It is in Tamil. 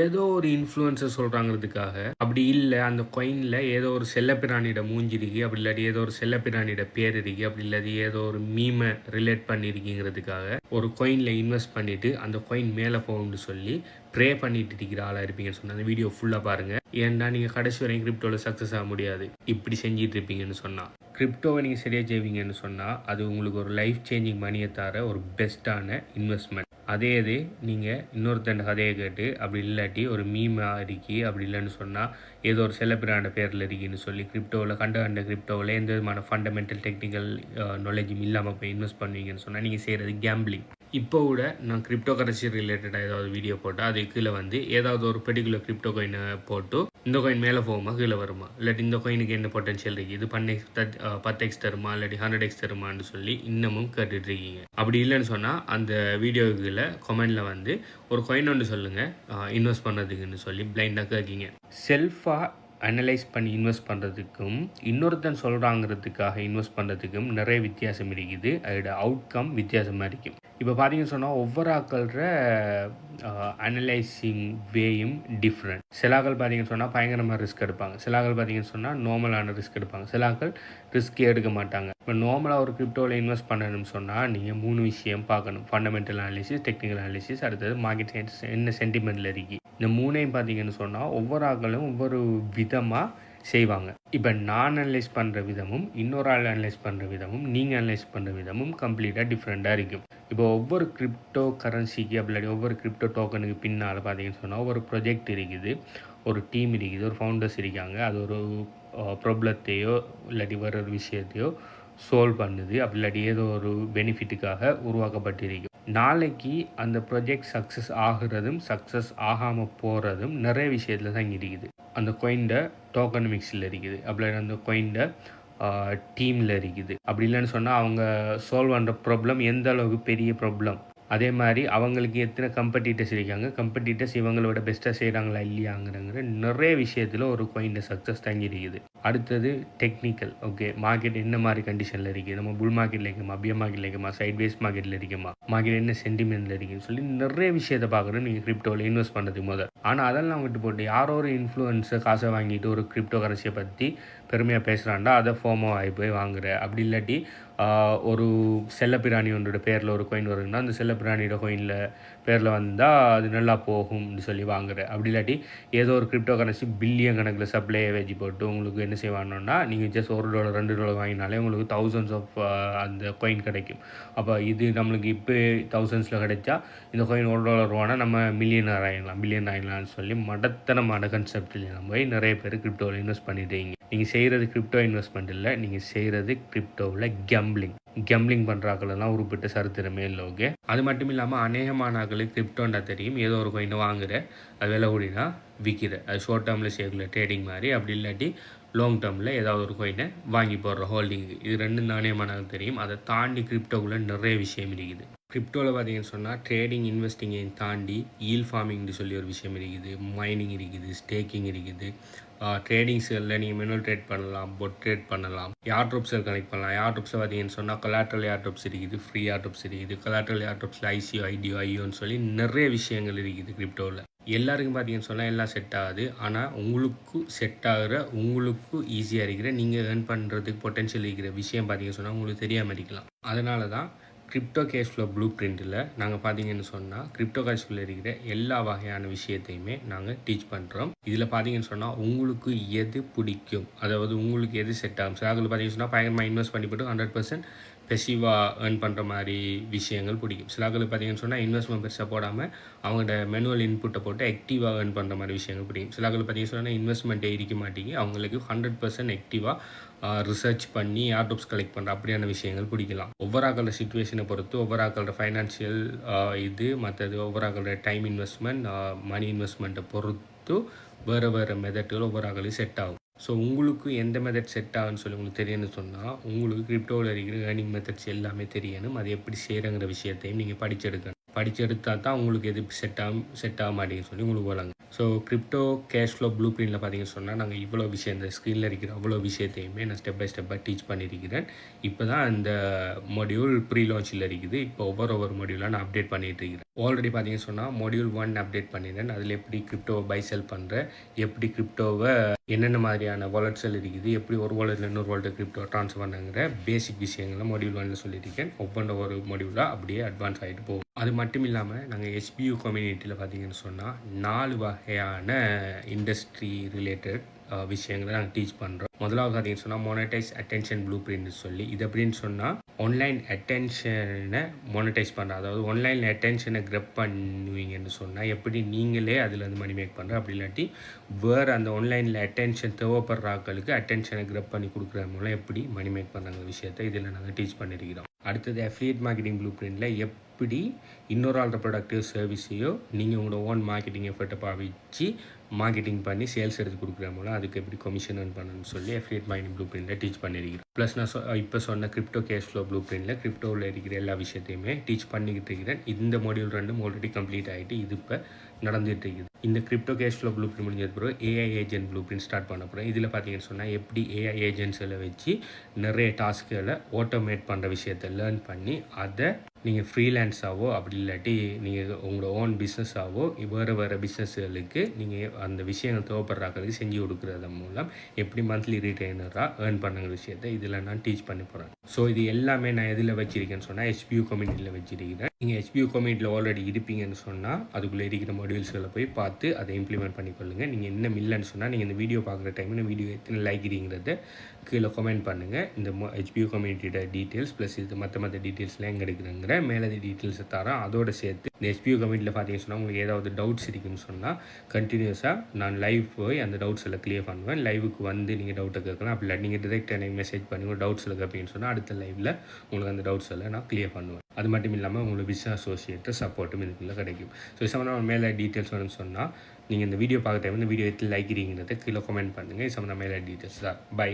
ஏதோ ஒரு இன்ஃப்ளூயன்சர் சொல்கிறாங்கிறதுக்காக, அப்படி இல்லை அந்த காயினில் ஏதோ ஒரு செல்லப்பிராணியோட மூஞ்சி இருக்கு, அப்படி இல்லாட்டி ஏதோ ஒரு செல்லப்பிராணியோட பேர் இருக்கு, அப்படி இல்லாட்டி ஏதோ ஒரு மீமை ரிலேட் பண்ணியிருக்கீங்கிறதுக்காக ஒரு காயினில் இன்வெஸ்ட் பண்ணிவிட்டு அந்த காயின் மேலே போகும்னு சொல்லி ப்ரே பண்ணிட்டு இருக்கிற ஆளாக இருப்பீங்கன்னு சொன்னால் அந்த வீடியோ ஃபுல்லாக பாருங்கள். ஏன்னா நீங்கள் கடைசி வரைக்கும் கிரிப்டோவில் சக்ஸஸ் ஆக முடியாது இப்படி செஞ்சிட்டு இருப்பீங்கன்னு சொன்னால். கிரிப்டோவை நீங்கள் சரியாக செய்வீங்கன்னு சொன்னால் அது உங்களுக்கு ஒரு லைஃப் சேஞ்சிங் மணியை தர ஒரு பெஸ்ட்டான இன்வெஸ்ட்மெண்ட். அதே இது நீங்கள் இன்னொருத்தண்ட கதையை கேட்டு அப்படி இல்லாட்டி ஒரு மீமாக இருக்கி அப்படி இல்லைன்னு சொன்னால் ஏதோ ஒரு செல்லப்பிராண்ட பேரில் இருக்குன்னு சொல்லி கிரிப்டோவில் கண்ட கிரிப்டோவில் எந்த விதமான ஃபண்டமெண்டல் டெக்னிக்கல் நாலேஜும் இல்லாமல் போய் இன்வெஸ்ட் பண்ணுவீங்கன்னு சொன்னால் நீங்கள் செய்கிறது கேம்பிளிங். இப்போ கூட நான் கிரிப்டோ கரன்சி ரிலேட்டடாக ஏதாவது வீடியோ போட்டால் அது கீழே வந்து ஏதாவது ஒரு பெர்டிகுலர் கிரிப்டோ காயினை போட்டு இந்த காயின் மேலே போகுமா கீழே வருமா, இல்லாட்டி இந்த காயினுக்கு என்ன பொட்டன்ஷியல் இருக்குது, இது 10x தருமா இல்லாட்டி 100x தருமான்னு சொல்லி இன்னமும் கேட்டுட்ருக்கீங்க. அப்படி இல்லைன்னு சொன்னால் அந்த வீடியோக்குள்ள கமெண்டில் வந்து ஒரு காயின் ஒன்று சொல்லுங்கள் இன்வெஸ்ட் பண்ணுறதுக்குன்னு சொல்லி பிளைண்டாக கேட்கீங்க. செல்ஃபாக அனலைஸ் பண்ணி இன்வெஸ்ட் பண்ணுறதுக்கும் இன்னொருத்தன் சொல்கிறாங்கிறதுக்காக இன்வெஸ்ட் பண்ணுறதுக்கும் நிறைய வித்தியாசம் இருக்குது. அதோட அவுட்கம் வித்தியாசமாக இருக்கும். இப்போ பார்த்தீங்கன்னு சொன்னால் ஒவ்வொரு ஆக்கள அனலைசிங் வேயும் டிஃப்ரெண்ட். சில ஆக்கள் பார்த்தீங்கன்னு சொன்னால் பயங்கரமாக ரிஸ்க் எடுப்பாங்க, சில ஆக்கள் பார்த்தீங்கன்னு சொன்னால் நார்மலான ரிஸ்க் எடுப்பாங்க, சில ஆக்கள் ரிஸ்க்கே எடுக்க மாட்டாங்க. இப்போ நார்மலாக ஒரு கிரிப்டோவில் இன்வெஸ்ட் பண்ணணும்னு சொன்னால் நீங்கள் 3 விஷயம் பார்க்கணும்: ஃபண்டமெண்டல் அனாலிசிஸ், டெக்னிக்கல் அனாலிசிஸ், அடுத்தது மார்க்கெட் என்ன சென்டிமெண்ட்டில் இருக்குது. இந்த 3ஐயும் பார்த்தீங்கன்னு சொன்னால் ஒவ்வொரு ஆக்களும் ஒவ்வொரு விதமாக செய்வாங்க. இப்போ நான் அனலைஸ் பண்ணுற விதமும் இன்னொரு ஆள் அனலைஸ் பண்ணுற விதமும் நீங்கள் அனலைஸ் பண்ணுற விதமும் கம்ப்ளீட்டாக டிஃப்ரெண்ட்டாக இருக்கும். இப்போ ஒவ்வொரு கிரிப்டோ கரன்சிக்கு அப்படி ஒவ்வொரு கிரிப்டோ டோக்கனுக்கு பின்னால் பார்த்தீங்கன்னு சொன்னால் ஒரு ப்ரொஜெக்ட் இருக்குது, ஒரு டீம் இருக்குது, ஒரு ஃபவுண்டர்ஸ் இருக்காங்க. அது ஒரு ப்ராப்ளத்தையோ இல்லாட்டி வேறு ஒரு விஷயத்தையோ சால்வ் பண்ணுது, அப்படி இல்லாட்டி ஏதோ ஒரு பெனிஃபிட்டுக்காக உருவாக்கப்பட்டிருக்கு. நாளைக்கு அந்த ப்ரொஜெக்ட் சக்ஸஸ் ஆகிறதும் சக்ஸஸ் ஆகாமல் போகிறதும் நிறைய விஷயத்தில் தான் இருக்குது. அந்த காயின்ட டோக்கனமிக்ஸில் இருக்குது, அப்படி அந்த காயின்ட டீமில் இருக்குது. அப்படி இல்லைன்னு சொன்னால் அவங்க சால்வ் பண்ணுற ப்ராப்ளம் எந்த அளவுக்கு பெரிய ப்ராப்ளம், அதே மாதிரி அவங்களுக்கு எத்தனை கம்பெட்டிட்டர்ஸ் இருக்காங்க, கம்பெட்டிட்டர்ஸ் இவங்களோட பெஸ்ட்டாக செய்கிறாங்களா இல்லையாங்கிற நிறைய விஷயத்தில் ஒரு காயின்ட சக்ஸஸ் தங்கி இருக்குது. அடுத்தது டெக்னிக்கல். ஓகே, மார்க்கெட் என்ன மாதிரி கண்டிஷனில் இருக்குது, நம்ம புல் மார்க்கெட்டில் இருக்குமா, பியர் மார்க்கெட்டில் இருக்குமா, சைட்வேஸ் மார்க்கெட்டில் இருக்குமா, மார்க்கெட் என்ன சென்டிமெண்ட்டில் இருக்குன்னு சொல்லி நிறைய விஷயத்தை பார்க்குறோம் நீங்கள் கிரிப்டோவில் இன்வெஸ்ட் பண்ணுறதுக்கு முதல். ஆனால் அதெல்லாம் விட்டு போட்டு யாரோ ஒரு இன்ஃப்ளூயன்ஸை காசை வாங்கிட்டு ஒரு கிரிப்டோ கரன்சியை பற்றி பெருமையாக பேசுகிறாண்டா அதை ஃபோமோ ஆகி போய் வாங்குற. அப்படி இல்லாட்டி ஒரு செல்லப்பிராணி ஒன்றோட பேரில் ஒரு காயின் வருதுன்னா அந்த செல்லப்பிராணியோட கோயினில் பேரில் வந்தால் அது நல்லா போகும்னு சொல்லி வாங்குற. அப்படி இல்லாட்டி ஏதோ ஒரு கிரிப்டோ கரன்சி பில்லியன் கணக்கில் சப்ளையை வச்சு போட்டு உங்களுக்கு என்ன செய்வாங்கன்னா நீங்கள் ஜஸ்ட் $1 $2 வாங்கினாலே உங்களுக்கு thousands ஆஃப் அந்த காயின் கிடைக்கும். அப்போ இது நம்மளுக்கு இப்போ thousandsல கிடைச்சா இந்த காயின் $1 வாங்கினா நம்ம மில்லியனர் ஆகிடலாம்னு சொல்லி மடத்தனமான கன்செப்டில் நம்ம நிறைய பேர் கிரிப்டோவில் இன்வெஸ்ட் பண்ணிட்டீங்க. நீங்கள் செய்கிறது கிரிப்டோ இன்வெஸ்ட்மெண்ட் இல்லை, நீங்கள் செய்கிறது கிரிப்டோவில் கேம்பிளிங் பண்ணுறாக்களெல்லாம் உருப்பிட்ட சரித்திரமே இல்லை. ஓகே, அது மட்டும் இல்லாமல் அநேகமான ஆக்களுக்கு கிரிப்டோண்டா தெரியும், ஏதோ ஒரு காயினை வாங்குற, அது விலை கூடினா விற்கிற, அது ஷார்ட் டேர்மில் செய்யக்குள்ள ட்ரேடிங் மாதிரி, அப்படி இல்லாட்டி லாங் டேர்மில் ஏதாவது ஒரு காயினை வாங்கி போடுற ஹோல்டிங்கு. இது ரெண்டும் அநேகமான தெரியும். அதை தாண்டி கிரிப்டோக்குள்ளே நிறைய விஷயம் இருக்குது. கிரிப்டோவில் பார்த்தீங்கன்னு சொன்னால் ட்ரேடிங் இன்வெஸ்டிங்கையும் தாண்டி ஈல் ஃபார்மிங்னு சொல்லி ஒரு விஷயம் இருக்குது, மைனிங் இருக்குது, ஸ்டேக்கிங் இருக்குது. ட்ரேடிங்ஸில் நீங்கள் மெனுவல் ட்ரேட் பண்ணலாம், பொட் ட்ரேட் பண்ணலாம், ஏர்ட்ராப்ஸில் கனெக்ட் பண்ணலாம். ஏர்ட்ராப்ஸில் பார்த்தீங்கன்னு சொன்னால் கொலாட்ரல் ஏர்ட்ராப்ஸ் இருக்குது, ஃப்ரீ ஏர்ட்ராப்ஸ் இருக்குது. கொலாட்ரல் ஏர்ட்ராப்ஸில் ஐசிஓ, ஐடிஓ, ஐயோன்னு சொல்லி நிறைய விஷயங்கள் இருக்குது கிரிப்டோவில். எல்லாருக்கும் பார்த்தீங்கன்னு சொன்னால் எல்லாம் செட் ஆகுது. ஆனால் உங்களுக்கு செட் ஆகிற, உங்களுக்கு ஈஸியாக இருக்கிற, நீங்கள் ஏர்ன் பண்ணுறதுக்கு பொட்டென்ஷியல் இருக்கிற விஷயம் பார்த்தீங்கன்னு சொன்னால் உங்களுக்கு தெரியாமல் இருக்கலாம். அதனால தான் கிரிப்டோ கேஷ் ஃப்ளோ ப்ளூ பிரிண்ட்டில் நாங்கள் பார்த்தீங்கன்னு சொன்னால் கிரிப்டோ கேஷ்குள்ளே இருக்கிற எல்லா வகையான விஷயத்தையுமே நாங்கள் டீச் பண்ணுறோம். இதில் பார்த்தீங்கன்னு சொன்னால் உங்களுக்கு எது பிடிக்கும், அதாவது உங்களுக்கு எது செட் ஆகும். சில பார்த்தீங்கன்னு சொன்னால் பயங்கரமாக இன்வெஸ்ட் பண்ணிவிட்டு 100% பெசிவாக ஏர்ன் பண்ணுற மாதிரி விஷயங்கள் பிடிக்கும். சில பார்த்தீங்கன்னு சொன்னால் இன்வெஸ்ட்மெண்ட் பெருசாக போடாமல் அவங்களோட மேனுவல் இன்புட்டை போட்டு ஆக்டிவாக ஏர்ன் பண்ணுற மாதிரி விஷயங்கள் பிடிக்கும். சில பார்த்தீங்கன்னு சொன்னால் இன்வெஸ்ட்மெண்ட்டே இருக்க மாட்டேங்கி அவங்களுக்கு 100% ஆக்டிவாக ரிசர்ச் பண்ணி ஏர்ட்ராப்ஸ் கலெக்ட் பண்ணுற அப்படியான விஷயங்கள் பிடிக்கலாம். ஒவ்வொரு ஆக்களோட சிச்சுவேஷனை பொறுத்து, ஒவ்வொரு ஆக்களோட ஃபைனான்ஷியல் இது மற்றது, ஒவ்வொரு ஆக்களோட டைம் இன்வெஸ்ட்மெண்ட், மணி இன்வெஸ்ட்மெண்ட்டை பொறுத்து வேறு மெத்தட்கள் ஒவ்வொரு ஆக்களும் செட் ஆகும். ஸோ உங்களுக்கு எந்த மெத்தட் செட் ஆகுன்னு சொல்லி உங்களுக்கு தெரியணும்னு சொன்னால் உங்களுக்கு கிரிப்டோவில் இருக்கிற ஏர்னிங் மெத்தட்ஸ் எல்லாமே தெரியணும். அது எப்படி செய்கிறங்கிற விஷயத்தையும் நீங்கள் படிச்செடுத்தால் தான் உங்களுக்கு எது செட் ஆக மாட்டேங்குன்னு சொல்லி உங்களுக்கு வழங்க. So crypto cash flow blue பிரிண்டில் பார்த்தீங்கன்னு சொன்னால் நாங்கள் இவ்வளோ விஷயம் இந்த ஸ்க்ரீனில் இருக்கிற அவ்வளோ விஷயத்தையுமே நான் ஸ்டெப் பை ஸ்டெப்பாக டீச் பண்ணியிருக்கிறேன். இப்போ தான் இந்த மாடியூல் ப்ரீ லான்ச்சில் இருக்குது. இப்போ ஒவ்வொரு மாடியூலாக நான் அப்டேட் பண்ணிகிட்டு இருக்கிறேன். ஆல்ரெடி பார்த்தீங்கன்னு சொன்னால் மாடியூல் 1 அப்டேட் பண்ணியிருந்தேன். அதில் எப்படி கிரிப்டோவை பை செல் பண்ணுறேன், எப்படி கிரிப்டோவை என்னென்ன மாதிரியான வாலெட்ஸில் இருக்குது, எப்படி ஒரு வாலெட்டில் இன்னொரு வாலெட் கிரிப்டோ ட்ரான்ஸ்ஃபர் பண்ணாங்கிற பேசிக் விஷயங்களை மாடியூல் 1 சொல்லியிருக்கேன். ஒவ்வொன்ற ஒரு மாடியூலாக அப்படியே அட்வான்ஸ் ஆகிட்டு போகும். அது மட்டும் இல்லாமல் நாங்கள் SBU கம்யூனிட்டியில் பார்த்தீங்கன்னு சொன்னால் 4 வகையான இண்டஸ்ட்ரி ரிலேட்டட் விஷயங்களை நாங்கள் டீச் பண்ணுறோம். முதலாவது பார்த்தீங்கன்னு சொன்னால் மோனடைஸ் அட்டென்ஷன் ப்ளூ பிரிண்ட் சொல்லி, இது எப்படின்னு சொன்னால் ஆன்லைன் அட்டென்ஷனை மோனடைஸ் பண்ணுற, அதாவது ஆன்லைனில் அட்டென்ஷனை கிரப் பண்ணுவீங்கன்னு சொன்னால் எப்படி நீங்களே அதில் வந்து மணி மேக் பண்ணுற, அப்படி இல்லாட்டி வேறு அந்த ஆன்லைனில் அட்டென்ஷன் தேவைப்படுற ஆட்களுக்கு அட்டென்ஷனை கிரப் பண்ணி கொடுக்குற மூலம் எப்படி மணி மேக் பண்ணுற விஷயத்தை இதில் நாங்கள் டீச் பண்ணியிருக்கிறோம். அடுத்தது அஃபிலியேட் மார்க்கெட்டிங் ப்ளூ பிரிண்டில் எப்படி இன்னொரு ஆள்ற ப்ராடக்ட்டு சர்வீஸையோ நீங்கள் உங்களோட ஓன் மார்க்கெட்டிங் எஃபர்ட்டை பாவிச்சு மார்க்கெட்டிங் பண்ணி சேல்ஸ் எடுத்து கொடுக்குற மூலம் அதுக்கு எப்படி கமிஷன் earn பண்ணணும்னு சொல்லி அஃபிலியேட் மார்க்கெட்டிங் ப்ளூ பிரிண்டில் டீச் பண்ணியிருக்கிறேன். ப்ளஸ் நான் இப்போ சொன்ன கிரிப்டோ கேஷ் ஃப்ளோ ப்ளூ பிரிண்டில் கிரிப்டோவில் இருக்கிற எல்லா விஷயத்தையுமே டீச் பண்ணிக்கிட்டு இருக்கிறேன். இந்த மாடியூல் 2 ஆல்ரெடி கம்ப்ளீட் ஆகிட்டு இது இப்போ நடந்துகிட்டு இருக்குது. இந்த crypto cash flow blue print முடிஞ்சது பிறகு AI agent blue print start பண்ண போகிறேன். இதில் பார்த்தீங்கன்னு சொன்னால் எப்படி AI ஏஜென்ட்ஸில் வச்சு நிறைய டாஸ்க்குகளை ஆட்டோமேட் பண்ணுற விஷயத்தை லேர்ன் பண்ணி அதை நீங்கள் ஃப்ரீலான்ஸாவோ அப்படி இல்லாட்டி நீங்கள் உங்களோட ஓன் பிஸ்னஸாவோ வேறு பிஸ்னஸ்களுக்கு நீங்கள் அந்த விஷயங்கள் தேவைப்படுறாக்கிறதுக்கு செஞ்சு கொடுக்குறது மூலம் எப்படி மந்த்லி ரீட்டைனராக ஏர்ன் பண்ணுற விஷயத்தை இதில் நான் டீச் பண்ணி போகிறேன். ஸோ இது எல்லாமே நான் எதில் வச்சிருக்கேன்னு சொன்னால் SBU கம்யூனிட்டியில் வச்சிருக்கிறேன். நீங்கள் SBU கம்யூனிட்டியில் ஆல்ரெடி இருப்பீங்கன்னு சொன்னால் அதுக்குள்ளே இருக்கிற மாடியூல்ஸ்களை போய் பார்த்து அதை இம்ப்ளிமெண்ட் பண்ணிக்கொள்ளுங்கள். நீங்கள் என்ன இல்லைன்னு சொன்னால் நீங்கள் இந்த வீடியோ பார்க்குற டைமில் வீடியோ எத்தனை லைக்கிறீங்கிறத கீழே கமெண்ட் பண்ணுங்கள். இந்த SBU கம்யூனிட்டியோட டீட்டெயில்ஸ் ப்ளஸ் இது மற்ற டீட்டெயில்ஸ்லாம் எங்கே எடுக்கிறேங்கிற மேலே டீட்டெயில்ஸை தரேன். அதோடு சேர்த்து இந்த SBU கம்யூனிட்டியில் பார்த்தீங்கன்னு சொன்னால் உங்களுக்கு ஏதாவது டவுட்ஸ் இருக்குன்னு சொன்னால் கண்டினியூஸாக நான் லைவ் போய் அந்த டவுட்ஸ் எல்லாம் கிளியர் பண்ணுவேன். லைவுக்கு வந்து நீங்கள் டவுட்டை கேட்கலாம். அப்படி இல்லை நீங்கள் டிரெக்டாக எனக்கு மெசேஜ் பண்ணி ஒரு டவுட்ஸ் இல்லை அப்படின்னு சொன்னால் அடுத்த லைவில் உங்களுக்கு அந்த டவுட்ஸ் எல்லாம் நான் கிளியர் பண்ணுவேன். அது மட்டும் இல்லாமல் உங்களுக்கு பிஸ்னஸ் அசோசியேட்டு சப்போர்ட்டும் இதுக்குள்ளே கிடைக்கும். ஸோ சம்மந்தமாக மேலே டீட்டெயில்ஸ் வேணும்னு சொன்னால் நீங்கள் இந்த வீடியோ பார்க்க டைம் இந்த வீடியோ எத்தனை லைக்கிறீங்கிறத கீழே கமெண்ட் பண்ணுங்கள். இது சம்மந்தமாக மேலே டீட்டெயில்ஸ் தான். பை.